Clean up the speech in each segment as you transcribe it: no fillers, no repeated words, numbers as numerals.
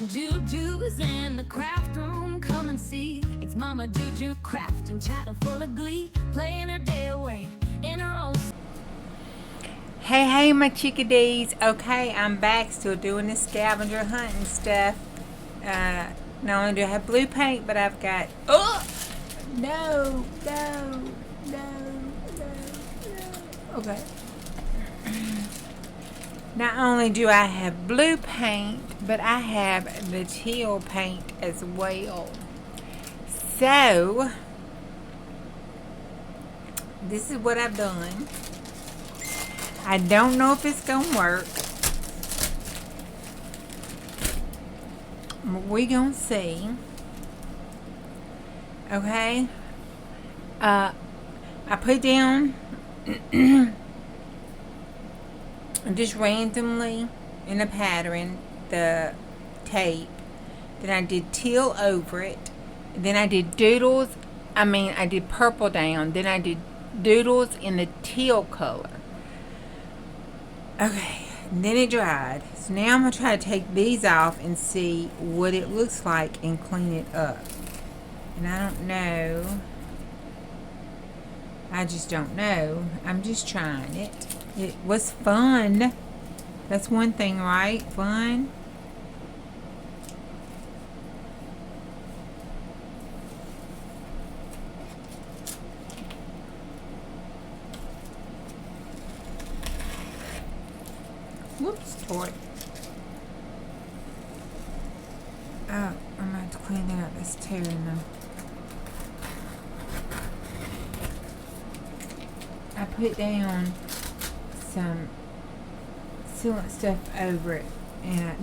Juju's in the craft room, come and see. It's Momma Juju crafting, chatting full of glee, playing her day away in her own. Hey my chickadees. Okay, I'm back, still doing this scavenger hunting stuff. Not only do I have blue paint, but I've got no. Okay. Not only do I have blue paint, but I have the teal paint as well. So this is what I've done. I don't know if it's gonna work. We gonna see. Okay. I put down just randomly in a pattern the tape. Then I did teal over it. Then I did doodles. I did purple down. Then I did doodles in the teal color. Okay, and then it dried. So now I'm going to try to take these off and see what it looks like and clean it up. And I don't know. I just don't know. I'm just trying it. It was fun. That's one thing, right? Fun. Whoops, toy. Oh, I'm going to have to clean that up. That's tearing them. I put down some sealant stuff over it, and I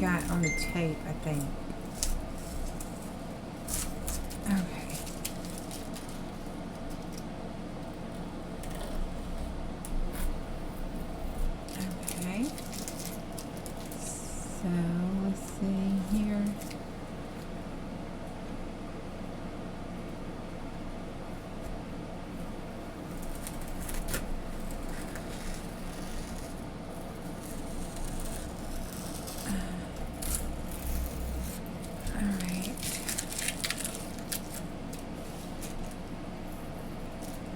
got on the tape, I think. Okay. Okay. So let's see here.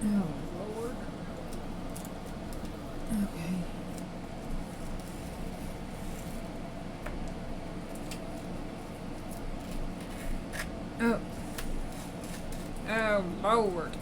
Oh, Lord. Okay. Oh. Oh, Lord.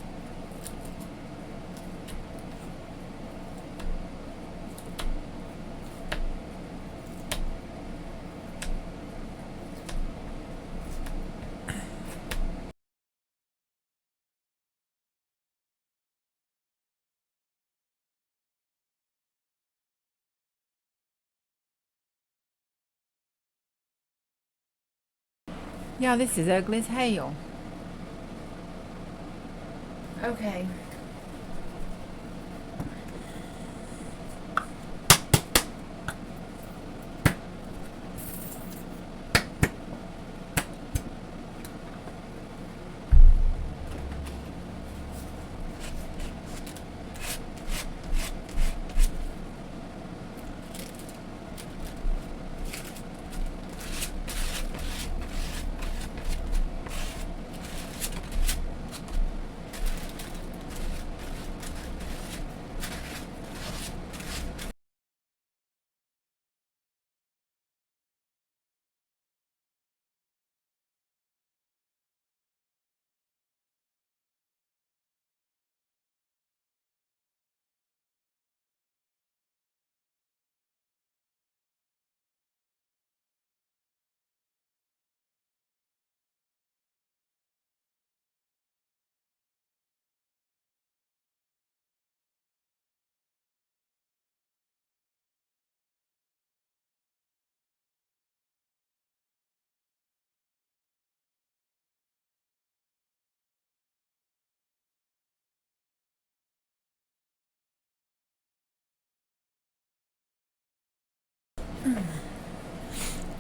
Yeah, this is ugly as hell. Okay.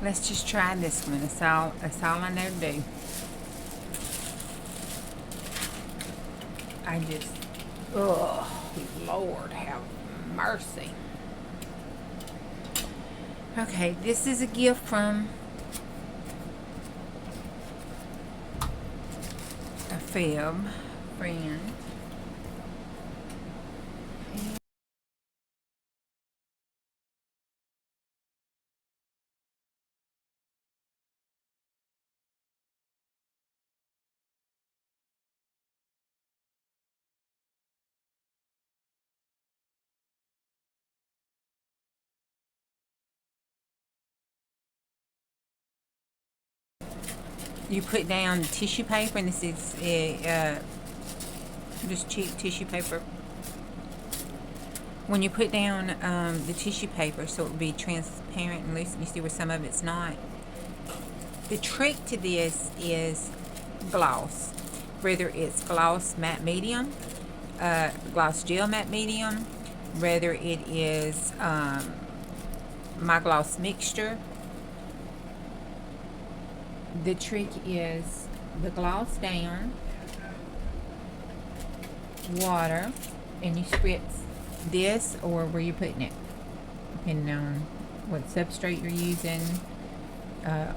Let's just try this one. That's all I know to do. Oh, Lord have mercy. Okay, this is a gift from fib friend. You put down the tissue paper, and this is just cheap tissue paper. When you put down the tissue paper, so it will be transparent and loose, and you see where some of it's not. The trick to this is gloss, whether it's gloss matte medium, gloss gel matte medium, whether it is my gloss mixture. The trick is the gloss down, water, and you spritz this or where you're putting it, depending on what substrate you're using,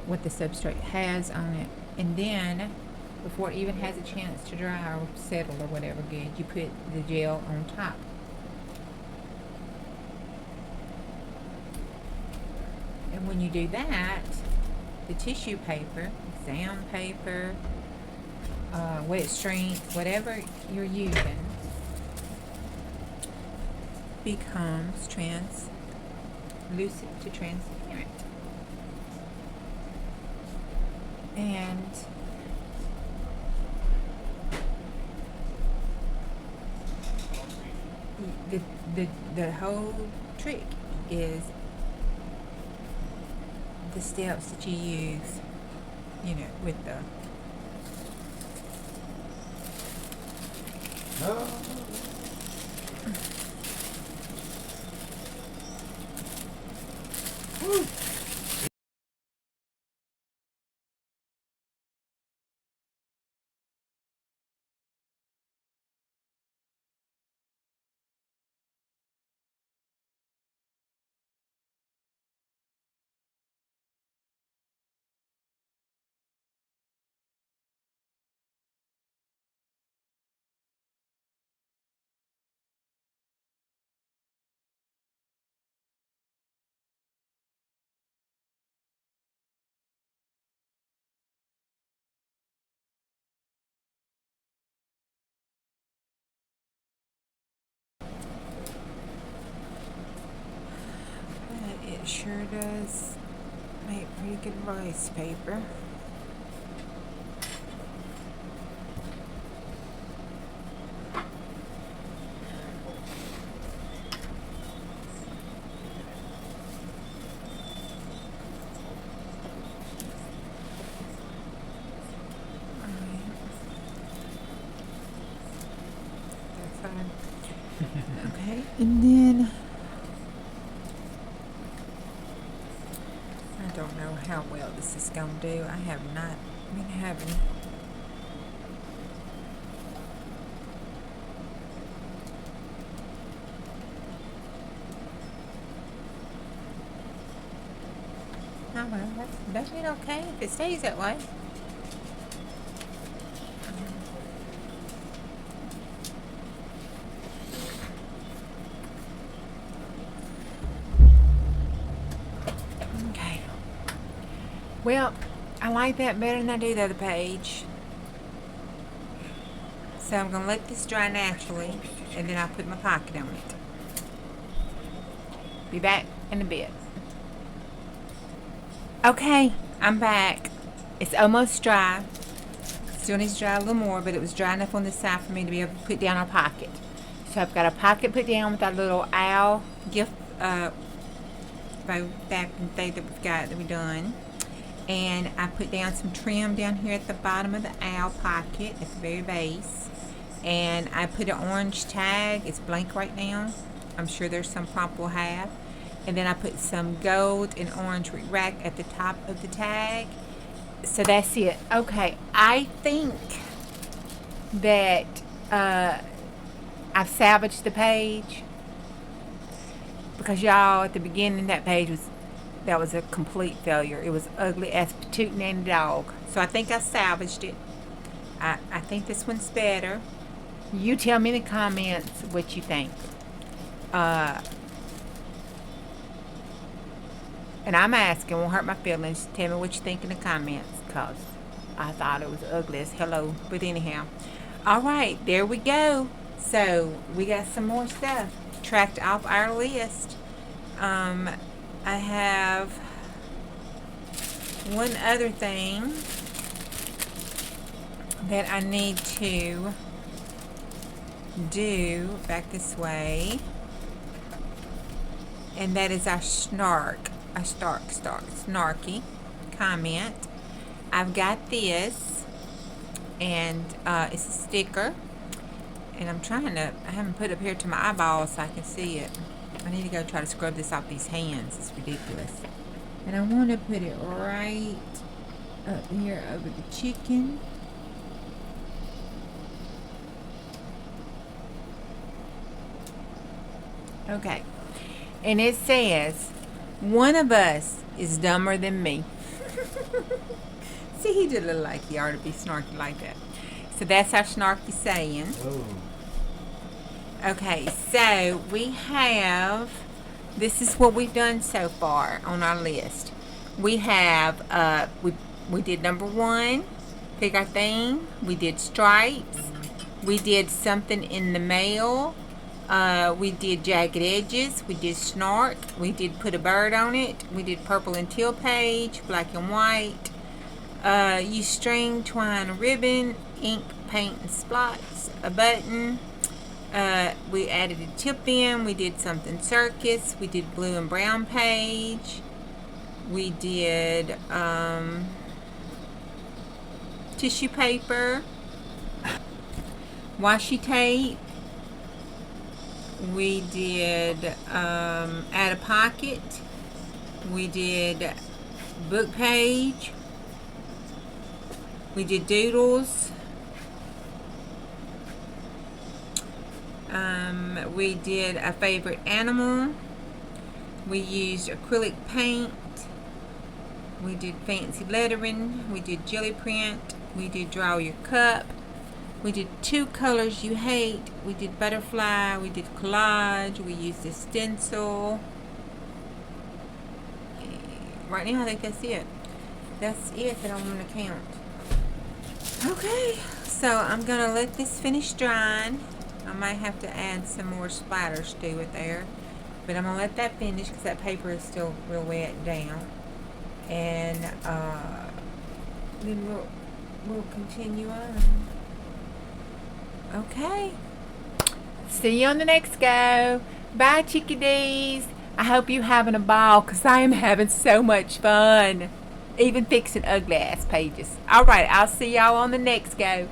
what the substrate has on it. And then, before it even has a chance to dry or settle or whatever good, you put the gel on top. And when you do that, the tissue paper, exam paper, wet strength, whatever you're using, becomes translucent to transparent. And the whole trick is the steps that you use, you know, with the it sure does make pretty good rice paper. That's fine. Okay, and then I don't know how well this is going to do. I have not been having oh well, that's been okay if it stays that way. Okay. Well, I like that better than I do the other page. So I'm going to let this dry naturally, and then I'll put my pocket on it. Be back in a bit. Okay, I'm back. It's almost dry. Still needs to dry a little more, but it was dry enough on this side for me to be able to put down our pocket. So I've got a pocket put down with our little owl gift back thing that we've got that we done. And I put down some trim down here at the bottom of the owl pocket at the very base. And I put an orange tag. It's blank right now. I'm sure there's some prompt we'll have. And then I put some gold and orange rack at the top of the tag. So that's it. Okay, I think that I've salvaged the page, because y'all, at the beginning, that page was a complete failure. It was ugly as patootin' and a dog. So I think I salvaged it. I think this one's better. You tell me in the comments what you think. And I'm asking, won't hurt my feelings. Tell me what you think in the comments, because I thought it was ugly as hello. But anyhow, all right, there we go. So we got some more stuff tracked off our list. I have one other thing that I need to do back this way, and that is our snarky comment. I've got this, and it's a sticker, and I haven't put it up here to my eyeballs so I can see it. I need to go try to scrub this off these hands. It's ridiculous. And I want to put it right up here over the chicken. Okay. And it says, one of us is dumber than me. See, he did look like he ought to be snarky like that. So that's our snarky saying. Oh. Okay, so we have, this is what we've done so far on our list. We have, we did number 1, pick our theme. We did stripes. We did something in the mail. We did jagged edges. We did snark. We did put a bird on it. We did purple and teal page, black and white. Use string, twine, ribbon, ink, paint, and spots. A button. We added a tip in. We did something circus. We did blue and brown page. We did tissue paper, washi tape. We did add a pocket. We did book page. We did doodles. We did a favorite animal. We used acrylic paint. We did fancy lettering. We did jelly print. We did draw your cup. We did 2 colors you hate. We did butterfly. We did collage. We used a stencil. Right now I think that's it. That's it that I'm going to count. Okay, so I'm going to let this finish drying. I might have to add some more splatters to it there. But I'm going to let that finish because that paper is still real wet down. And then we'll continue on. Okay. See you on the next go. Bye, chickadees. I hope you're having a ball because I am having so much fun. Even fixing ugly ass pages. Alright, I'll see y'all on the next go.